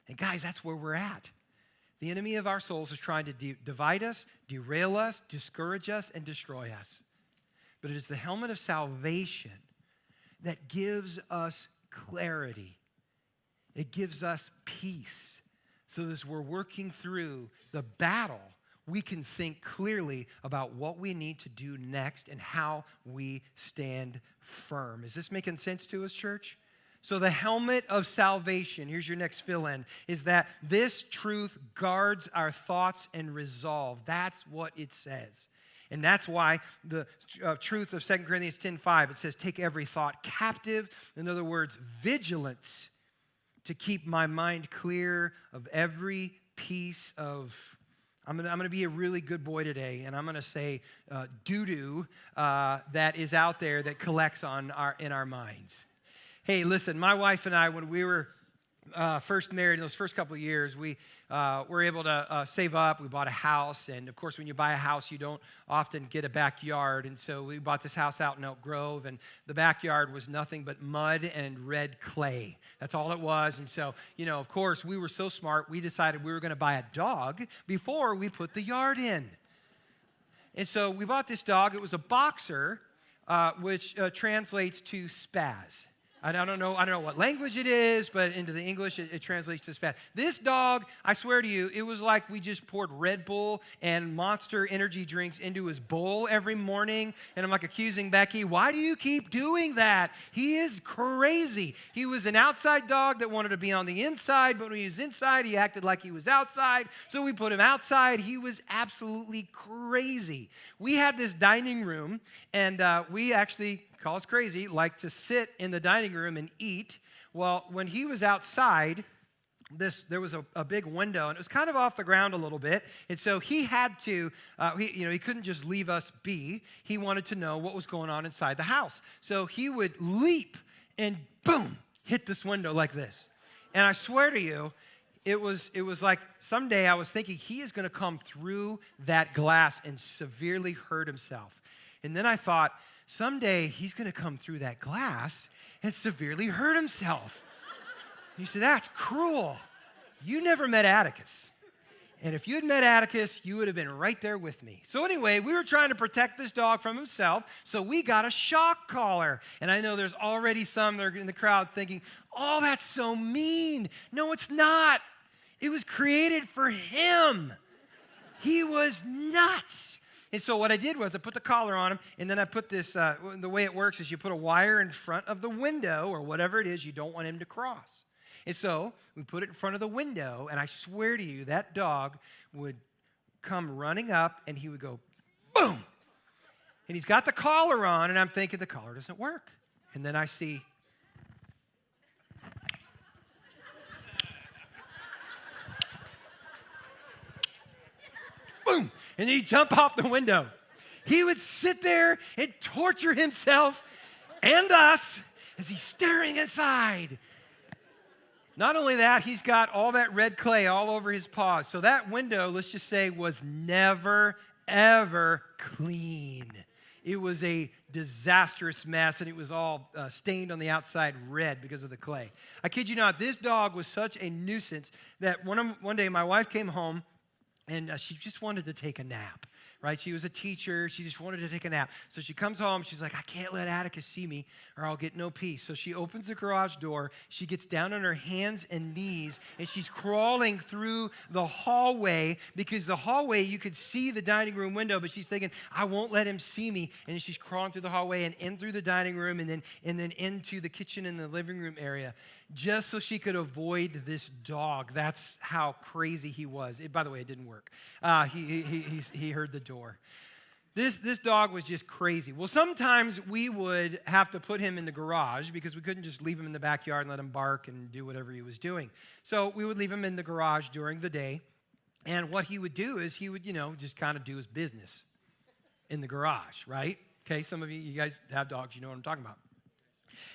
And guys, that's where we're at. The enemy of our souls is trying to divide us, derail us, discourage us, and destroy us. But it is the helmet of salvation that gives us clarity. It gives us peace. So as we're working through the battle, we can think clearly about what we need to do next and how we stand firm. Is this making sense to us, church? So the helmet of salvation, here's your next fill-in, is that this truth guards our thoughts and resolve. That's what it says. And that's why the truth of 2 Corinthians 10:5, it says, take every thought captive. In other words, vigilance to keep my mind clear of every piece of, I'm gonna be a really good boy today, and I'm going to say DooDoo that is out there that collects in our minds. Hey, listen, my wife and I, when we were first married in those first couple of years, we were able to save up. We bought a house, and of course, when you buy a house, you don't often get a backyard, and so we bought this house out in Elk Grove, and the backyard was nothing but mud and red clay. That's all it was, and so, of course, we were so smart, we decided we were going to buy a dog before we put the yard in. And so we bought this dog. It was a boxer, which translates to spaz. I don't know what language it is, but into the English, it translates to spaz. This dog, I swear to you, it was like we just poured Red Bull and Monster energy drinks into his bowl every morning. And I'm like accusing Becky, why do you keep doing that? He is crazy. He was an outside dog that wanted to be on the inside, but when he was inside, he acted like he was outside. So we put him outside. He was absolutely crazy. We had this dining room, and we actually, call us crazy, like to sit in the dining room and eat. Well, when he was outside, there was a big window, and it was kind of off the ground a little bit, and so he had to, he couldn't just leave us be. He wanted to know what was going on inside the house. So he would leap and boom, hit this window like this. And I swear to you, it was like someday I was thinking he is going to come through that glass and severely hurt himself. And then I thought, someday he's going to come through that glass and severely hurt himself. You say, that's cruel. You never met Atticus. And if you had met Atticus, you would have been right there with me. So anyway, we were trying to protect this dog from himself, so we got a shock collar. And I know there's already some that are in the crowd thinking, oh, that's so mean. No, it's not. It was created for him. He was nuts. And so what I did was I put the collar on him, and then I put this, the way it works is you put a wire in front of the window or whatever it is you don't want him to cross. And so we put it in front of the window, and I swear to you, that dog would come running up, and he would go, boom. And he's got the collar on, and I'm thinking the collar doesn't work. And then I see, boom. And then he'd jump off the window. He would sit there and torture himself and us as he's staring inside. Not only that, he's got all that red clay all over his paws. So that window, let's just say, was never, ever clean. It was a disastrous mess, and it was all stained on the outside red because of the clay. I kid you not, this dog was such a nuisance that one day my wife came home, and she just wanted to take a nap, right? She was a teacher. She just wanted to take a nap. So she comes home. She's like, I can't let Atticus see me or I'll get no peace. So she opens the garage door. She gets down on her hands and knees, and she's crawling through the hallway because the hallway, you could see the dining room window, but she's thinking, I won't let him see me. And then she's crawling through the hallway and in through the dining room and then into the kitchen and the living room area, just so she could avoid this dog. That's how crazy he was. By the way, it didn't work. He heard the door. This dog was just crazy. Well, sometimes we would have to put him in the garage because we couldn't just leave him in the backyard and let him bark and do whatever he was doing. So we would leave him in the garage during the day. And what he would do is he would, just kind of do his business in the garage, right? Okay, some of you guys have dogs, you know what I'm talking about.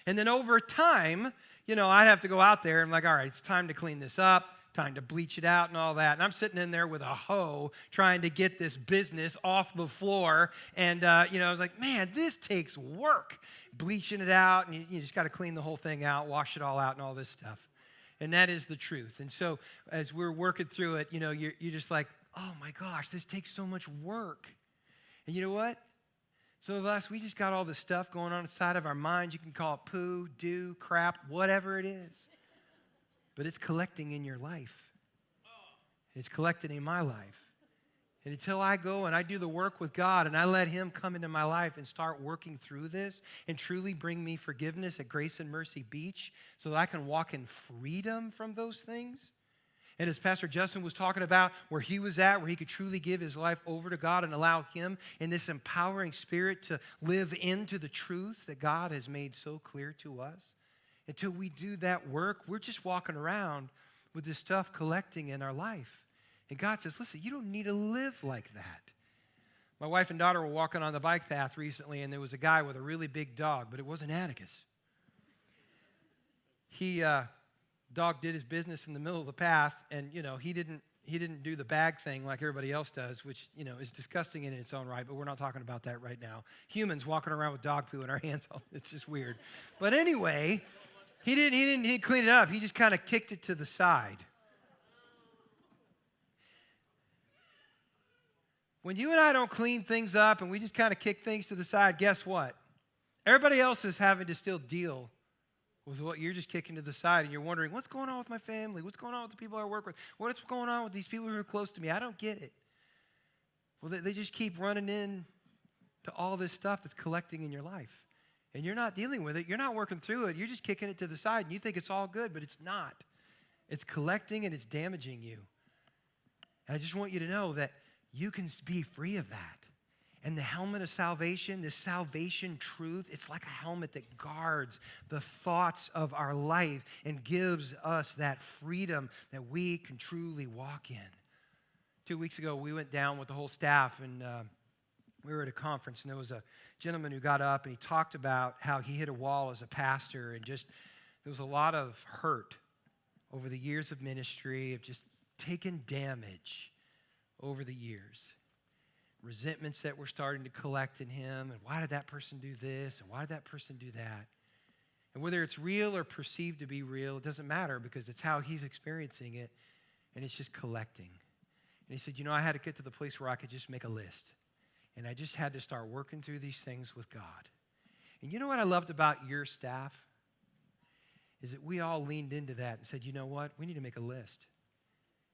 And then over time, I'd have to go out there and I'm like, all right, it's time to clean this up, time to bleach it out and all that. And I'm sitting in there with a hoe trying to get this business off the floor. And, I was like, man, this takes work, bleaching it out. And you just got to clean the whole thing out, wash it all out and all this stuff. And that is the truth. And so as we're working through it, you're just like, oh my gosh, this takes so much work. And you know what? Some of us, we just got all this stuff going on inside of our minds. You can call it poo, do, crap, whatever it is. But it's collecting in your life. It's collecting in my life. And until I go and I do the work with God and I let him come into my life and start working through this and truly bring me forgiveness at Grace and Mercy Beach so that I can walk in freedom from those things. And as Pastor Justin was talking about where he was at, where he could truly give his life over to God and allow him in this empowering spirit to live into the truth that God has made so clear to us. Until we do that work, we're just walking around with this stuff collecting in our life. And God says, listen, you don't need to live like that. My wife and daughter were walking on the bike path recently, and there was a guy with a really big dog, but it wasn't Atticus. Dog did his business in the middle of the path, and, he didn't do the bag thing like everybody else does, which, is disgusting in its own right, but we're not talking about that right now. Humans walking around with dog poo in our hands, it's just weird. But anyway, he didn't clean it up. He just kind of kicked it to the side. When you and I don't clean things up and we just kind of kick things to the side, guess what? Everybody else is having to still deal with what you're just kicking to the side, and you're wondering, what's going on with my family? What's going on with the people I work with? What's going on with these people who are close to me? I don't get it. Well, they just keep running in to all this stuff that's collecting in your life, and you're not dealing with it. You're not working through it. You're just kicking it to the side, and you think it's all good, but it's not. It's collecting, and it's damaging you. And I just want you to know that you can be free of that. And the helmet of salvation, this salvation truth, it's like a helmet that guards the thoughts of our life and gives us that freedom that we can truly walk in. 2 weeks ago, we went down with the whole staff, and we were at a conference, and there was a gentleman who got up, and he talked about how he hit a wall as a pastor, and just there was a lot of hurt over the years of ministry, of just taking damage over the years. Resentments that were starting to collect in him, and why did that person do this, and why did that person do that? And whether it's real or perceived to be real, it doesn't matter because it's how he's experiencing it, and it's just collecting. And he said, I had to get to the place where I could just make a list, and I just had to start working through these things with God. And you know what I loved about your staff? Is that we all leaned into that and said, you know what? We need to make a list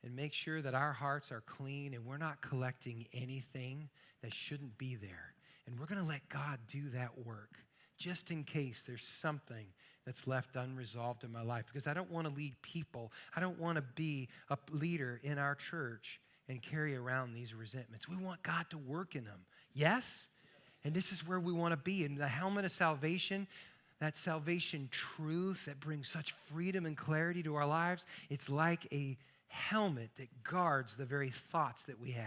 and make sure that our hearts are clean and we're not collecting anything that shouldn't be there. And we're going to let God do that work just in case there's something that's left unresolved in my life. Because I don't want to lead people. I don't want to be a leader in our church and carry around these resentments. We want God to work in them. Yes? And this is where we want to be. In the helmet of salvation, that salvation truth that brings such freedom and clarity to our lives, it's like a helmet that guards the very thoughts that we have.